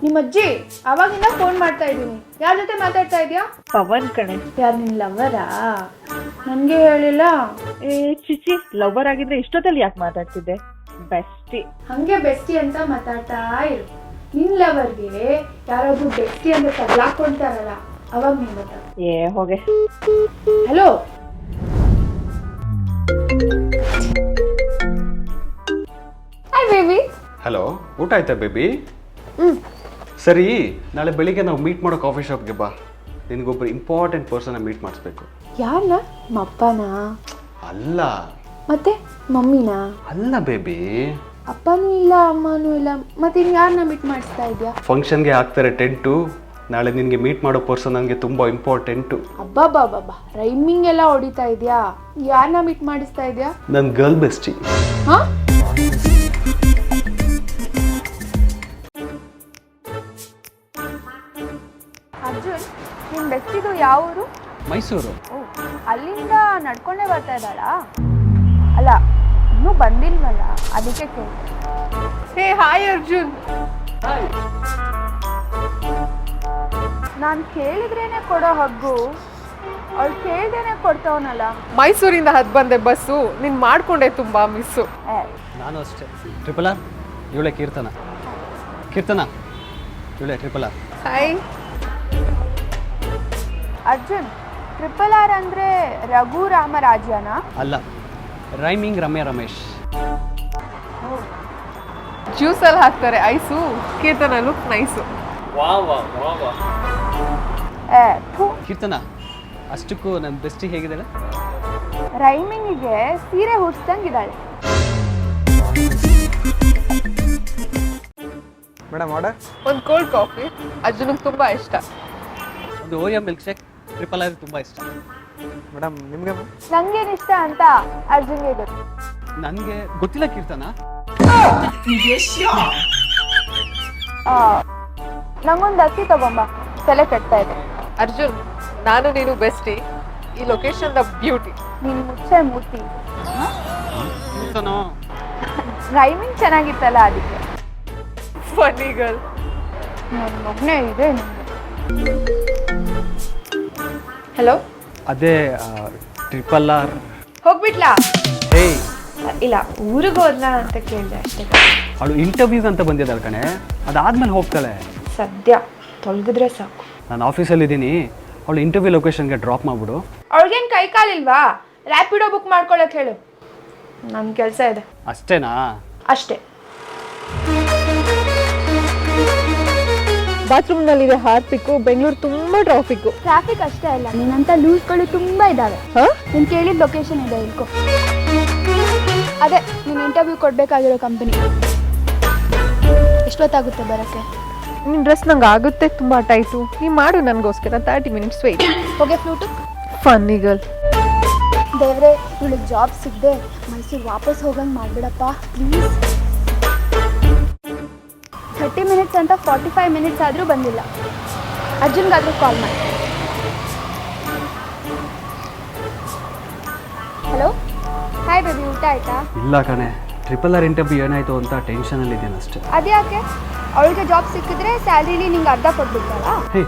ನಿಮ್ಮ ಅಜ್ಜಿ ಅವಾಗಿಂದ ಫೋನ್ ಮಾಡ್ತಾ ಇದ್ದೀನಿ. ಯಾರ ಜೊತೆ ಮಾತಾಡ್ತಾ ಇದೀಯಾ? ಪವನ್ ಕಣೆ. ಯಾರು ನಿನ್ ಲವರಾ? ನನ್ಗೆ ಹೇಳಿಲ್ಲ. ಚಿಚಿ, ಲವರ್ ಆಗಿದ್ರೆ ಇಷ್ಟೊತ್ತಲ್ಲಿ ಯಾಕೆ ಮಾತಾಡ್ತಿದ್ದೆ? ಬೆಸ್ಟಿ. ಹಂಗೆ ಬೆಸ್ಟಿ ಅಂತ ಮಾತಾಡ್ತಾ ಇರು. ನಿನ್ ಲವರ್ಗೆ ಯಾರಾದ್ರೂ ಬೆಸ್ಟಿ ಅಂತ ತಗ್ಲಾಕೊಂತಾರಲ್ಲ, ಅವಾಗ ನೀನ್ ಮಾತಾಡ. ಹೋಗೆ. Hello, hi baby. ಹಲೋ, ಊಟ ಆಯ್ತಾ ಬೇಬಿ? ಸರಿ, ನಾಳೆ ಬೆಳಿಗ್ಗೆ ನಾವು ಮೀಟ್ ಮಾಡೋ ಕಾಫಿ ಶಾಪ್ಗೆ ಬಾ. ನಿನಗೊಬ್ಬರು ಇಂಪಾರ್ಟೆಂಟ್ ಪರ್ಸನ್ನ ಮೀಟ್ ಮಾಡಿಸ್ಬೇಕು. ಯಾರನ್ನ? ಅಪ್ಪನಾ? ಅಲ್ಲ. ಮತ್ತೆ ಮಮ್ಮಿನಾ? ಅಲ್ಲ ಬೇಬಿ. ಅಪ್ಪನೂ ಇಲ್ಲ, ಅಮ್ಮನೂ ಇಲ್ಲ, ಮತ್ತೆ ಇನ್ ಯಾರನ್ನ ಮೀಟ್ ಮಾಡಿಸ್ತಾ ಇದ್ಯಾ? ಫಂಕ್ಷನ್ಗೆ ಹಾಕ್ತಾರೆ ಟೆಂಟು. ನಾಳೆ ನಿನಗೆ ಮೀಟ್ ಮಾಡೋ ಪರ್ಸನ್ ನನಗೆ ತುಂಬ ಇಂಪಾರ್ಟೆಂಟು. ಅಬ್ಬಬ್ಬಬ್ಬಾ, ರೈಮಿಂಗ್ ಎಲ್ಲ ಹೊಡಿತಾ ಇದೆಯಾ? ಯಾರನ್ನ ಮೀಟ್ ಮಾಡಿಸ್ತಾ ಇದೆಯಾ? ನನ್ನ ಗರ್ಲ್ ಬೆಸ್ಟಿ. ಹಾ? ಅರ್ಜುನ್, ನಿನ್ ಬೆಸ್ಟಿದು ಯಾವ ಊರು? ಮೈಸೂರು. ಅಲ್ಲಿಂದ ನಡ್ಕೊಂಡೇ ಬರ್ತಾ ಇದ್ದಾಳಾ? ಅಲ್ಲ, ಇನ್ನೂ ಬಂದಿಲ್ವಲ್ಲ, ಅದಕ್ಕೆ ಕೇಳಿದೆ. Hey hi Arjun. ನಾನು ಕೇಳಿದ್ರೇನೆ ಕೊಡೋ ಹಗ್ಗು, ಅವ್ಳು ಕೇಳ್ದೇನೆ ಕೊಡ್ತಾವನಲ್ಲ. ಮೈಸೂರಿಂದ ಹತ್ತು ಬಂದೆ ಬಸ್ಸು, ನೀನು ಮಾಡ್ಕೊಂಡೆ ತುಂಬ ಮಿಸ್ಸು. ನಾನು ಅಷ್ಟೇ. ಟ್ರಿಪಲ್ ಆರ್ ಇವಳೆ ಕೀರ್ತನ. ಇವಳೆ triple R. Hi Arjun, triple R ಅಂದ್ರೆ ರಘು ರಾಮರಾಜ್ಯನ? ಅಲ್ಲ, ರೈಮಿಂಗ್ ರಮ್ಯಾ ರಮೇಶ್. ಜ್ಯೂಸಲ್ಲಿ ಹಾಕ್ತಾರೆ ice, Keerthana look nice. Keerthana, ಅಷ್ಟಕ್ಕೂ ನನ್ನ ಬೆಸ್ಟಿ ಹೇಗಿದ್ದಾಳೆ? ರೈಮಿಂಗಿಗೆ ಸೀರೆ ಹುಡ್ಸ್ದಂಗಿದ್ದಾಳೆ. Madam order. ಒಂದು ಕೋಲ್ಡ್ ಕಾಫಿ, ಅರ್ಜುನಿಗೆ ತುಂಬ ಇಷ್ಟ. ಒಂದು Oreo milkshake. Triple R ತುಂಬ ಇಷ್ಟ. ಮೇಡಮ್ ನಿಮಗೆ? ನಂಗೇನಿಷ್ಟ ಅಂತ ಅರ್ಜುನ್ಗೆ ಗೊತ್ತು. ನನಗೆ ಗೊತ್ತಿಲ್ಲ ಕೀರ್ತನ. ನಂಗೊಂದು ಹಸಿ ತಗೊಂಬ, ತಲೆ ಕೆಡ್ತಾ ಇದೆ. ಅರ್ಜುನ್, ನಾನು ನೀನು ಬೆಸ್ಟಿ, ಈ ಲೊಕೇಶನ್ ದ ಬ್ಯೂಟಿ. ನೀನ್ ಮುಚ್ಚೆ ಮೂತಿ. ಕೀರ್ತನ, ರೈಮಿಂಗ್ ಚೆನ್ನಾಗಿತ್ತಲ್ಲ, ಅದಕ್ಕೆ. Funny girl. ನನ್ನ ಮಗನೇ ಇದೆ ನಿಮ್ಗೆ. ಹಲೋ. ಅದೇ ಟ್ರಿಪಲ್ ಆರ್ ಹೋಗ್ಬಿಟ್ಲಾ? ಹೇ, ಇಲ್ಲ, ಊರಿಗೆ ಹೋದ್ಲಾ ಅಂತ ಕೇಳಿದೆ ಅಷ್ಟೇ. ಅವಳು ಇಂಟರ್ವ್ಯೂಸ್ ಅಂತ ಬಂದಿದ್ದಾಳೆ ಕಣೆ, ಅದಾದ್ಮೇಲೆ ಹೋಗ್ತಾಳೆ. ಸದ್ಯ ತೊಲಗಿದ್ರೆ ಸಾಕು. ನಾನು ಆಫೀಸಲ್ಲಿದ್ದೀನಿ, ಅವಳು ಇಂಟರ್ವ್ಯೂ ಲೊಕೇಶನ್ಗೆ ಡ್ರಾಪ್ ಮಾಡಿಬಿಡು. ಅವಳಿಗೇನು ಕೈ ಕಾಲಿಲ್ವಾ? ರ್ಯಾಪಿಡೋ ಬುಕ್ ಮಾಡ್ಕೊಳಕ್ಕೆ ಹೇಳು, ನನ್ನ ಕೆಲಸ ಇದೆ. ಅಷ್ಟೇನಾ? ಅಷ್ಟೇ. ಬಾತ್ರೂಮ್ನಲ್ಲಿದೆ ಹಾರ್ಪಿಕ್ಕು, ಬೆಂಗಳೂರು ತುಂಬ ಟ್ರಾಫಿಕ್ಕು. ಟ್ರಾಫಿಕ್ ಅಷ್ಟೇ ಅಲ್ಲ, ನಿನ್ನಂತ ಲೂಸ್ಗಳು ತುಂಬಾ ಇದ್ದಾವೆ. ನೀನು ಕೇಳಿದ ಲೊಕೇಶನ್ ಇದೆ, ಇಳ್ಕೊ. ಅದೇ ನೀನು ಇಂಟರ್ವ್ಯೂ ಕೊಡಬೇಕಾಗಿರೋ ಕಂಪನಿ. ಎಷ್ಟೊತ್ತಾಗುತ್ತೆ ಬರೋಕ್ಕೆ? ನಿನ್ನ ಡ್ರೆಸ್ ನಂಗೆ ಆಗುತ್ತೆ ತುಂಬ ಟೈಟು, ನೀವು ಮಾಡು ನನಗೋಸ್ಕರ 30 ಮಿನಿಟ್ಸ್ ವೆಯ್ಟ್. ಹೋಗೆ ಫ್ಲೂಟು. Funny girl. ದೇವ್ರೆ, ಇವಳಿಗೆ ಜಾಬ್ ಸಿಗದೆ ಮೈಸೂರು ವಾಪಸ್ ಹೋಗಂಗೆ ಮಾಡಿಬಿಡಪ್ಪ ಪ್ಲೀಸ್. 30 ಮಿನಿಟ್ಸ್ ಅಂತ 45 ಮಿನಿಟ್ಸ್ ಆದರೂ ಬಂದಿಲ್ಲ. ಅರ್ಜುನ್ಗಾದ್ರೂ ಕಾಲ್ ಮಾಡಿ. ಹಲೋ, ಹಾಯ್ ಬೇಬಿ, ಊಟ ಆಯ್ತಾ? ಇಲ್ಲ ಕಣೆ, ಟ್ರಿಪಲ್ ಆರ್ ಇಂಟರ್ವ್ಯೂ ಏನಾಯಿತು ಅಂತ ಟೆನ್ಷನಲ್ಲಿದ್ದೇನೆ ಅಷ್ಟೇ. ಅದ್ಯಾಕೆ? ಅವಳಿಗೆ ಜಾಬ್ ಸಿಕ್ಕಿದ್ರೆ ಸ್ಯಾಲರಿಲಿ ನಿಂಗೆ ಅರ್ಧ ಕೊಟ್ಬಿಡ್ತಾಳ? ಹೇ,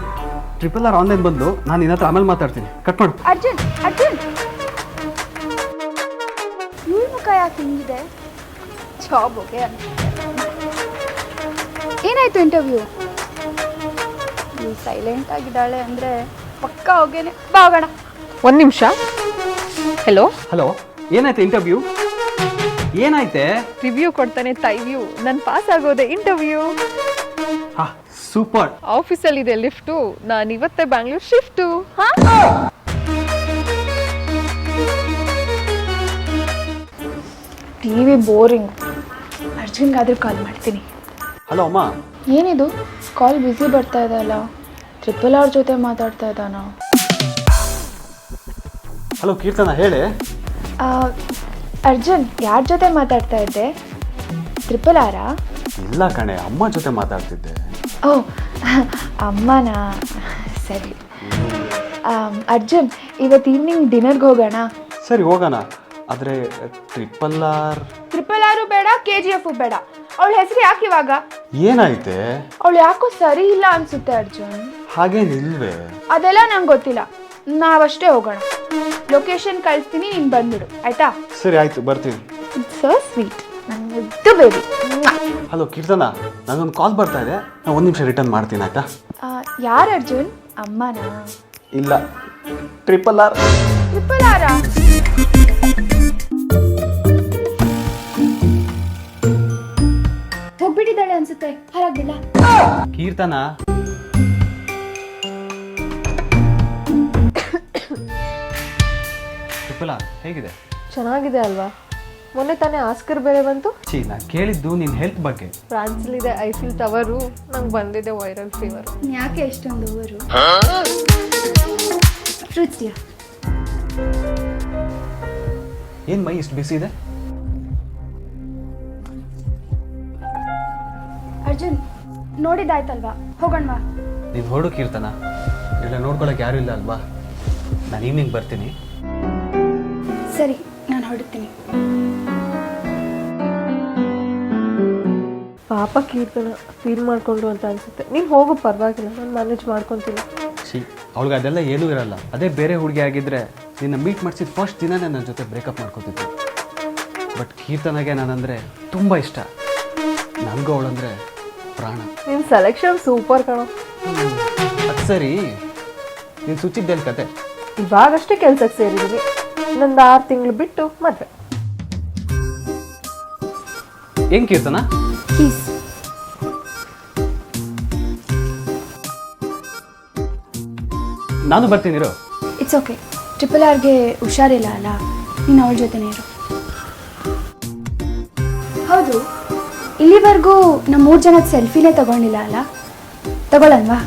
ಟ್ರಿಪಲ್ ಆರ್ ಆನ್ಲೈನ್ ಬಂದು ನಾನು ನಿನ್ನ ಹತ್ರ ಆಮೇಲೆ ಮಾತಾಡ್ತೀನಿ, ಕಟ್ ಮಾಡು. ಅರ್ಜುನ್, ಅರ್ಜುನ್, ಇವಳ ಮುಖ ಯಾಕೆ ಹಿಂಗಿದೆ? Job okay. ಏನಾಯ್ತು ಇಂಟರ್ವ್ಯೂ? ನೀವು ಸೈಲೆಂಟ್ ಆಗಿದ್ದಾಳೆ ಅಂದರೆ ಪಕ್ಕ ಹೋಗೇನೆ. ಬಾ ಹೋಗೋಣ. ಒಂದು ನಿಮಿಷ. ಹೆಲೋ. ಹಲೋ, ಏನಾಯ್ತು ಇಂಟರ್ವ್ಯೂ? ಏನಾಯ್ತೆ? ರಿವ್ಯೂ ಕೊಡ್ತಾನೆ ತೈವ್ಯೂ, ನಾನು ಪಾಸ್ ಆಗೋದೆ ಇಂಟರ್ವ್ಯೂ. ಹಾ, ಸೂಪರ್. ಆಫೀಸಲ್ಲಿದೆ ಲಿಫ್ಟು, ನಾನು ಇವತ್ತೇ ಬ್ಯಾಂಗ್ಳೂರ್ ಶಿಫ್ಟು. TV boring. ಅರ್ಜುನ್ಗಾದ್ರೂ ಕಾಲ್ ಮಾಡ್ತೀನಿ. ಹಲೋ ಅಮ್ಮ. ಏನಿದು ಕಾಲ್ ಬ್ಯುಸಿ ಬರ್ತಾ ಇದೆ ಅಲ್ಲ? ಟ್ರಿಪಲ್ ಆರ್ ಜೊತೆ ಮಾತಾಡ್ತಾ ಇದ್ದಾನ? ಹಲೋ ಕೀರ್ತನ, ಹೇಳಿ. ಅರ್ಜುನ್, ಯಾರ ಜೊತೆ ಮಾತಾಡ್ತಾ ಇದ್ದೆ? ಟ್ರಿಪಲ್ ಆರಾ? ಇಲ್ಲ ಕಣೆ, ಅಮ್ಮ ಜೊತೆ ಮಾತಾಡ್ತಿದ್ದೆ. ಓ, ಅಮ್ಮನಾ? ಸರಿ. ಅರ್ಜುನ್, ಇವತ್ತು ಈವ್ನಿಂಗ್ ಡಿನ್ನರ್ಗೆ ಹೋಗೋಣ? ಸರಿ, ಹೋಗೋಣ. ಆದರೆ ಟ್ರಿಪಲ್ ಆರ್ ಆರು ಬೇಡ, KGF ಬೇಡ. ಅವಳ ಹೆಸರು ಯಾಕೆ ಇವಾಗ? ಏನಾಯ್ತೆ? ಅವಳು ಯಾಕೋ ಸರಿ ಇಲ್ಲ ಅನ್ಸುತ್ತೆ ಅರ್ಜುನ್. ಹಾಗೇನಿಲ್ವೇ? ಅದೆಲ್ಲ ನಂಗೆ ಗೊತ್ತಿಲ್ಲ, ನಾವಷ್ಟೇ ಹೋಗೋಣ. ಲೊಕೇಶನ್ ಕಳಿಸ್ತೀನಿ, ನೀನು ಬಂದ್ಬಿಡು ಆಯ್ತಾ? ಸರಿ ಆಯ್ತು, ಬರ್ತೀನಿ. ಇಟ್ಸ್ ಸೋ ಸ್ವೀಟ್, ನನ್ನ ಮುದ್ದು ಬೇಬಿ. ಹಲೋ ಕೀರ್ತನ, ನನಗೊಂದು ಕಾಲ್ ಬರ್ತಾ ಇದೆ, ನಾನು 1 ನಿಮಿಷ ರಿಟರ್ನ್ ಮಾಡ್ತೀನಿ ಆಯ್ತಾ? ಯಾರು ಅರ್ಜುನ್? ಅಮ್ಮನಾ? ಇಲ್ಲ, ಟ್ರಿಪಲ್ ಆರ್. ಟ್ರಿಪಲ್ ಆರಾ? ಹೋಗ್ಬಿಟ್ಟಿದ್ದಾಳೆ ಅನ್ಸುತ್ತೆ, ಹೊರಗಿಲ್ಲ. ಕೀರ್ತನ, ಟ್ರಿಪಲ್ ಆರ್ ಹೇಗಿದೆ? ಚೆನ್ನಾಗಿದೆ ಅಲ್ವಾ? ಮೊನ್ನೆ ತಾನೇ ಆಸ್ಕರ್ ಬೇರೆ ಬಂತು. ನಾ ಕೇಳಿದ್ದು ನಿನ್ನ ಹೆಲ್ತ್ ಬಗ್ಗೆ. ಫ್ರಾನ್ಸಲ್ಲಿದೆ ಐಫಿಲ್ ಟವರು, ನಂಗೆ ಬಂದಿದೆ ವೈರಲ್ ಫೀವರ್. ಯಾಕೆ ಎಷ್ಟೊಂದು ಓವರು? Fruits dear. ಏನು ಮೈ ಇಷ್ಟು ಬಿಸಿ ಇದೆ? ಅರ್ಜುನ್, ನೋಡಿದ್ದಾಯ್ತಲ್ವಾ, ಹೋಗೋಣ. ನೀನು ಹೊರಡು ಕೀರ್ತನ, ಇಲ್ಲ ನೋಡ್ಕೊಳಕ್ಕೆ ಯಾರೂ ಇಲ್ಲ ಅಲ್ವಾ? ನಾನು ಈವ್ನಿಂಗ್ ಬರ್ತೀನಿ. ಸರಿ, ನಾನು ಹೊರಡ್ತೀನಿ. ಪಾಪ ಕೀರ್ತನ ಫೀಲ್ ಮಾಡ್ಕೊಂಡ್ರು ಅಂತ ಅನ್ಸುತ್ತೆ. ನೀನು ಹೋಗು, ಪರವಾಗಿಲ್ಲ, ನಾನು ಮ್ಯಾನೇಜ್ ಮಾಡ್ಕೊತೀನಿ. ಅವಳಿಗೆ ಅದೆಲ್ಲ ಏನೂ ಇರಲ್ಲ. ಅದೇ ಬೇರೆ ಹುಡುಗಿ ಆಗಿದ್ರೆ ನಿನ್ನ ಮೀಟ್ ಮಾಡಿಸಿದ ಫಸ್ಟ್ ದಿನನೇ ನನ್ನ ಜೊತೆ ಬ್ರೇಕಪ್ ಮಾಡ್ಕೊತಿದ್ದೆ. ಬಟ್ ಕೀರ್ತನಾಗೆ ನಾನಂದರೆ ತುಂಬ ಇಷ್ಟ. ನನಗೂ ಅವಳಂದರೆ ಪ್ರಾಣ. ನಿನ್ನ ಸೆಲೆಕ್ಷನ್ ಸೂಪರ್ ಕಣೋ. ಅದು ಸರಿ, ನೀನು ಸುಚ್ಚಿದ್ದೇನು ಕತೆ? ಇವಾಗಷ್ಟೇ ಕೆಲ್ಸಕ್ಕೆ ಸೇರಿದ್ದೀನಿ, ಇನ್ನೊಂದು 6 ತಿಂಗಳು ಬಿಟ್ಟು ಮದುವೆ. ಏನು ಕೀರ್ತನ? ಪ್ಲೀಸ್. ನಾನು ಬರ್ತೀನಿರೋ. It's okay. ಟ್ರಿಪಲ್ ಆರ್ಗೆ ಹುಷಾರಿಲ್ಲ ಅಲ್ಲ, ನೀನು ಅವಳ ಜೊತೆನೇ ಇರು. ಹೌದು, ಇಲ್ಲಿವರೆಗೂ ನಮ್ಮ 3 ಜನದ ಸೆಲ್ಫಿನೇ ತಗೊಂಡಿಲ್ಲ ಅಲ್ಲ? ತಗೊಳ್ಳಲ್ವಾ?